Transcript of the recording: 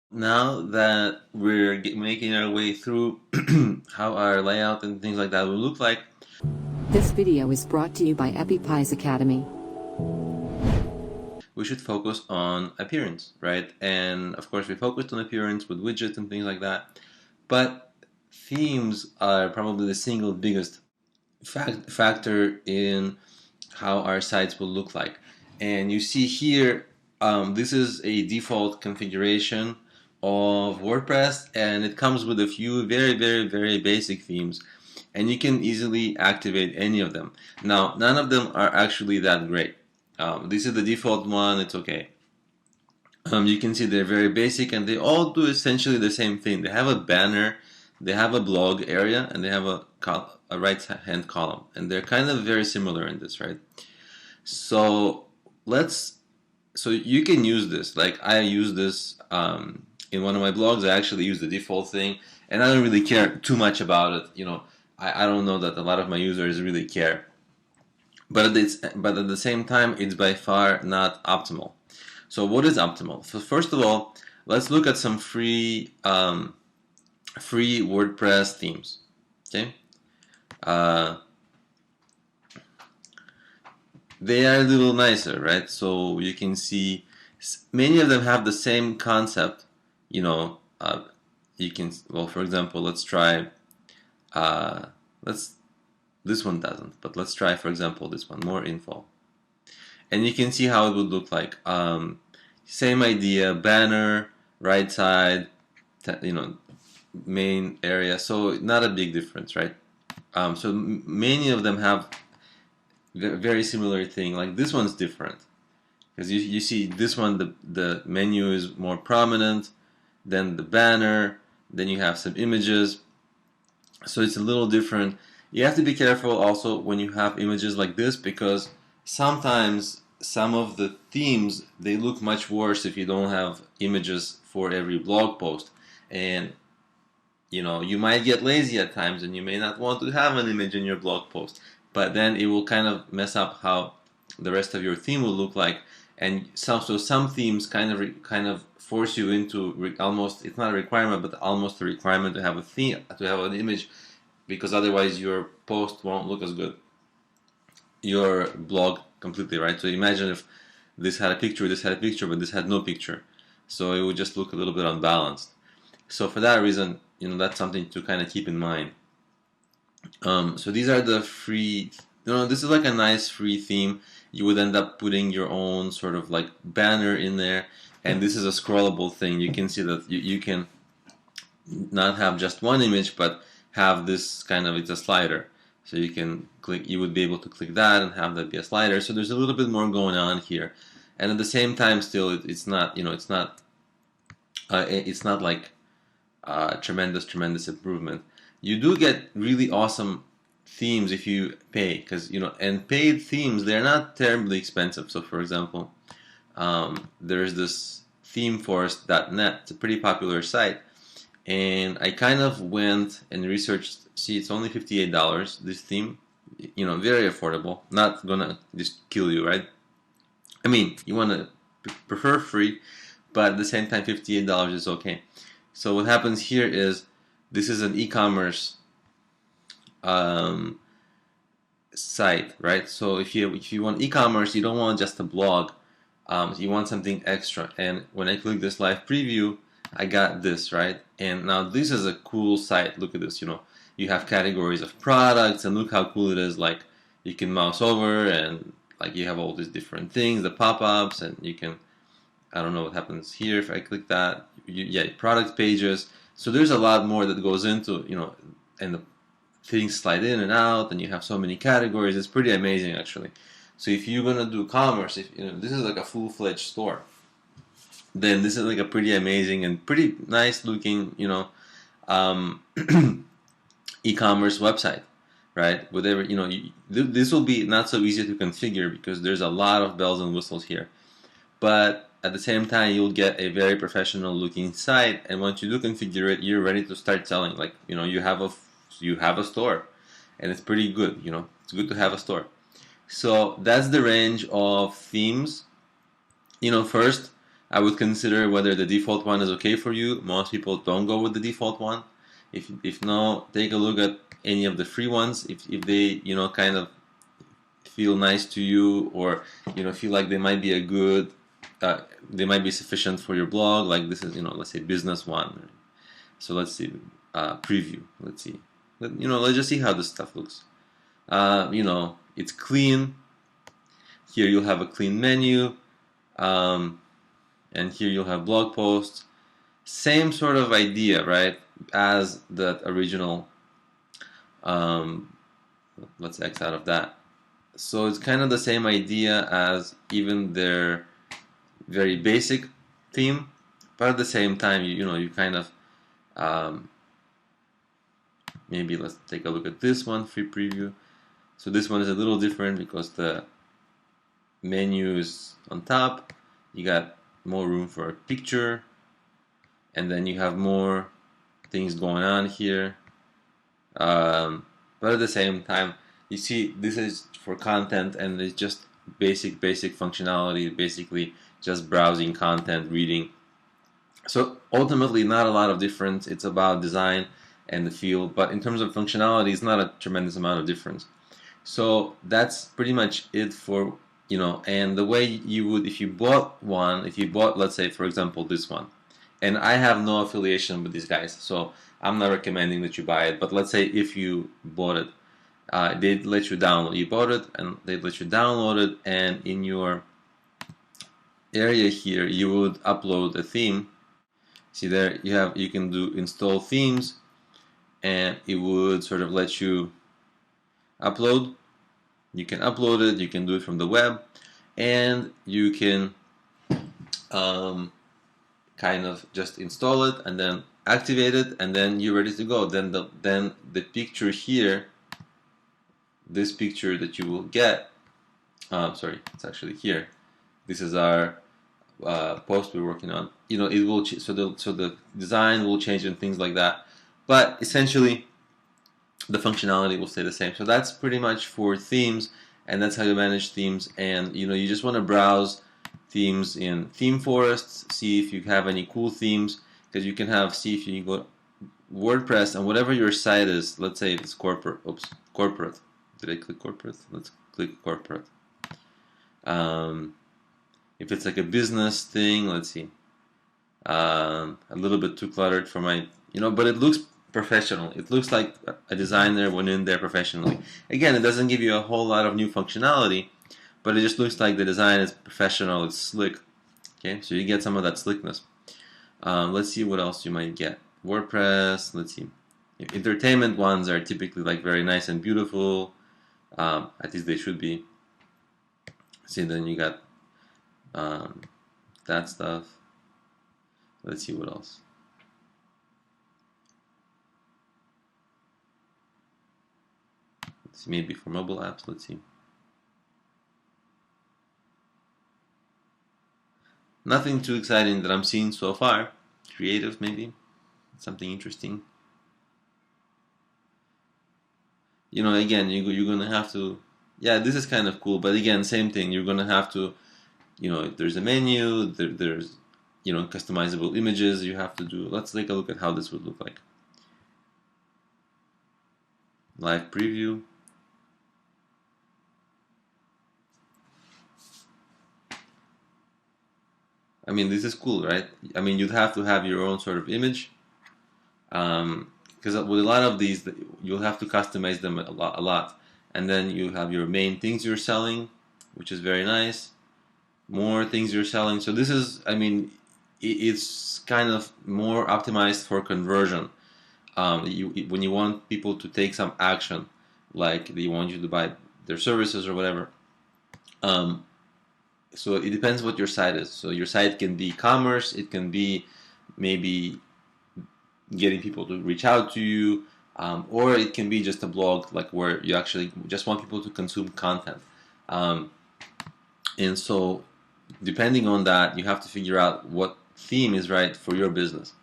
Now that we're making our way through how our layout and things like that will look like, This video is brought to you by EpiPie's Academy. we should focus on appearance, right? And of course, we focused on appearance with widgets and things like that. But themes are probably the single biggest factor in how our sites will look like. And you see here, this is a default configuration of WordPress, and it comes with a few very basic themes, and you can easily activate any of them. Now, none of them are actually that great. This is the default one, it's okay. You can see they're very basic, and they all do essentially the same thing. They have a banner, they have a blog area, and they have a right hand column, and they're kind of very similar in this, right? So so you can use this. Like I use this in one of my blogs. I actually use the default thing, and I don't really care too much about it. I don't know that a lot of my users really care, but at the same time, it's by far not optimal. So what is optimal? So first of all, let's look at some free WordPress themes. Okay. Uh, they are a little nicer, right? So you can see many of them have the same concept. You can, well, for example, let's try, this one doesn't, but let's try, for example, this one, more info. And you can see how it would look like. Same idea, banner, right side, main area. So not a big difference, right? So many of them have very similar thing. Like this one's different because you see this one, the menu is more prominent than the banner. Then you have some images, so it's a little different. You have to be careful also when you have images like this, because sometimes some of the themes, they look much worse if you don't have images for every blog post. And you might get lazy at times and you may not want to have an image in your blog post, but then it will kind of mess up how the rest of your theme will look like. And so some themes kind of force you into almost, it's not a requirement, but almost a requirement to have a theme, to have an image, because otherwise your post won't look as good, your blog completely, right? So imagine if this had a picture, but this had no picture, so it would just look a little bit unbalanced. So for that reason, that's something to kind of keep in mind. So these are the free, this is like a nice free theme. You would end up putting your own sort of like banner in there, and this is a scrollable thing. You can see that you can not have just one image, but have this kind of, it's a slider. So you can click, you would be able to click that and have that be a slider. So there's a little bit more going on here, and at the same time, still, it's not, it's not like tremendous improvement. You do get really awesome themes if you pay, because and paid themes, they're not terribly expensive. So for example, there's this themeforest.net. It's a pretty popular site, and I kind of went and researched. See, it's only $58. This theme, very affordable. Not gonna just kill you, right? I mean, you want to prefer free, but at the same time, $58 is okay. So what happens here is, this is an e-commerce site, right? So if you want e-commerce, you don't want just a blog. You want something extra. And when I click this live preview, I got this, right? And now this is a cool site. Look at this. You have categories of products, and look how cool it is. Like, you can mouse over, and like you have all these different things, the pop-ups, and you can, I don't know what happens here if I click that. Yeah, product pages. So there's a lot more that goes into, and the things slide in and out, and you have so many categories. It's pretty amazing, actually. So if you're gonna do commerce, if this is like a full-fledged store, then this is like a pretty amazing and pretty nice looking, um, e-commerce website, right? Whatever, this will be not so easy to configure because there's a lot of bells and whistles here, but at the same time, you'll get a very professional looking site, and once you do configure it, you're ready to start selling. Like, you have a store, and it's pretty good. It's good to have a store. So that's the range of themes. First, I would consider whether the default one is okay for you. Most people don't go with the default one. If no, take a look at any of the free ones. If they kind of feel nice to you, or feel like they might be a good, they might be sufficient for your blog. Like this is let's say business one. So let's see preview. Let's see. Let's just see how this stuff looks. It's clean. Here you'll have a clean menu, and here you'll have blog posts. Same sort of idea, right, as that original. Let's X out of that. So it's kind of the same idea as even their very basic theme, but at the same time, you kind of maybe let's take a look at this one, free preview. So this one is a little different because the menu is on top. You got more room for a picture, and then you have more things going on here. But at the same time, you see this is for content, and it's just basic functionality, basically just browsing content, reading. So ultimately not a lot of difference. It's about design and the feel, but in terms of functionality, it's not a tremendous amount of difference. So that's pretty much it for, and the way you would, if you bought, let's say, for example, this one, and I have no affiliation with these guys, so I'm not recommending that you buy it, but let's say if you bought it, they'd let you download, you bought it, and they'd let you download it, and in your area here, you would upload a theme. See there, you can do install themes, and it would sort of let you upload. You can upload it, you can do it from the web, and you can kind of just install it and then activate it, and then you're ready to go. Then the picture here, this picture that you will get, sorry, it's actually here. This is our post we're working on. It will so the design will change and things like that, but essentially the functionality will stay the same. So that's pretty much for themes, and that's how you manage themes. And you just want to browse themes in theme forests, see if you have any cool themes, because you can see if you go WordPress and whatever your site is. Let's say it's corporate. Oops, corporate. Did I click corporate? Let's click corporate. If it's like a business thing, let's see. A little bit too cluttered for my, but it looks professional. It looks like a designer went in there professionally. Again, it doesn't give you a whole lot of new functionality, but it just looks like the design is professional, it's slick. Okay, so you get some of that slickness. Let's see what else you might get. WordPress, let's see. Entertainment ones are typically like very nice and beautiful. At least they should be. See, then you got that stuff. Let's see what else. Let's see, maybe for mobile apps, let's see. Nothing too exciting that I'm seeing so far. Creative, maybe. Something interesting. Again, you're going to have to, yeah, this is kind of cool, but again, same thing. You're going to have to, there's a menu, there's, customizable images you have to do. Let's take a look at how this would look like. Live preview. I mean, this is cool, right? I mean, you'd have to have your own sort of image, because with a lot of these, you'll have to customize them a lot. And then you have your main things you're selling, which is very nice. More things you're selling. So this is, I mean, it's kind of more optimized for conversion. When you want people to take some action, like they want you to buy their services or whatever. So it depends what your site is. So your site can be commerce, it can be maybe getting people to reach out to you, or it can be just a blog, like where you actually just want people to consume content. And so depending on that, you have to figure out what theme is right for your business.